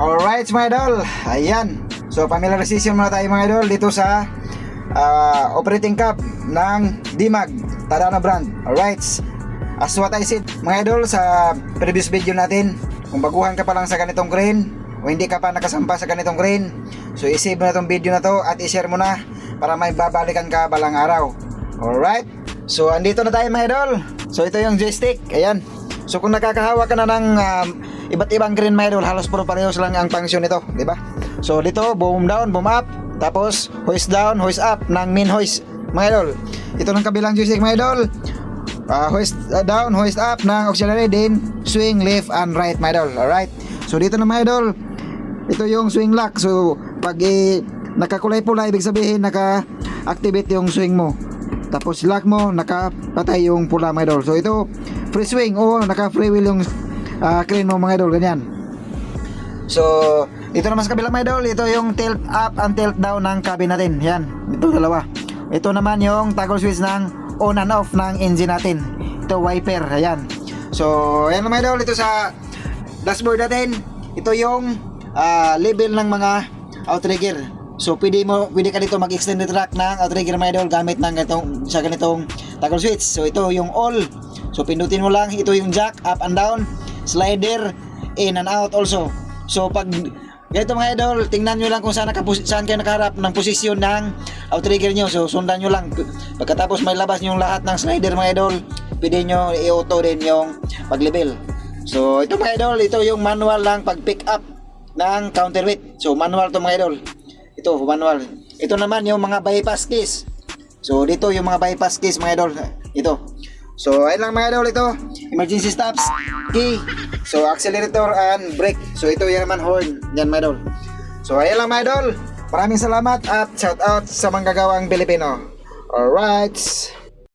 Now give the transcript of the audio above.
Alright mga idol, ayan. So familiarization muna tayo mga idol dito sa operating cap ng Dimag Tadano brand. Alright, as what I said mga idol sa previous video natin, kung baguhan ka pa lang sa ganitong crane o hindi ka pa nakasampa sa ganitong crane, so i-save mo na tong video na to at i-share mo na para may babalikan ka balang araw. Alright, so andito na tayo mga idol. So ito yung joystick, ayan. So kung nakakahawa ka na ng iba't ibang crane mga idol, halos puro parehos lang ang function nito, di ba? So dito, boom down, boom up, tapos hoist down, hoist up ng main hoist mga idol. Ito ng kabilang joystick mga idol, hoist down, hoist up ng auxiliary, din swing left and right mga idol. Alright, so dito na mga idol, ito yung swing lock. So pag nakakulay pula, ibig sabihin naka-activate yung swing mo, tapos lock mo, nakapatay yung pula mga idol. So ito free swing o naka-free wheel yung crane mo mga idol, ganyan. So ito naman sa kabila mga idol, ito yung tilt up and tilt down ng cabin natin. Yan, ito dalawa. Ito naman yung toggle switch ng on and off ng engine natin. Ito wiper, ayan. So ayan mga idol, ito sa dashboard natin, ito yung level ng mga outrigger. So pwede ka dito mag-extend the track ng outrigger mga idol gamit ng ganitong toggle switch. So ito yung all. So pindutin mo lang, ito yung jack up and down, slider in and out also. So pag ganito mga idol, tingnan nyo lang kung saan kayo nakaharap ng posisyon ng outrigger nyo. So sundan nyo lang. Pagkatapos may labas nyo lahat ng slider mga idol, pwede nyo i-auto din yung pag-level. So ito mga idol, ito yung manual lang pag-pick up ng counterweight. So manual to mga idol. Ito manual. Ito naman yung mga bypass keys. So dito yung mga bypass keys mga idol. Ito. So ayun lang mga idol, ito emergency stops, key, so accelerator and brake. So ito yan naman horn, yan mga idol. So ayun lang mga idol, maraming salamat at shout out sa manggagawang Pilipino. Alright.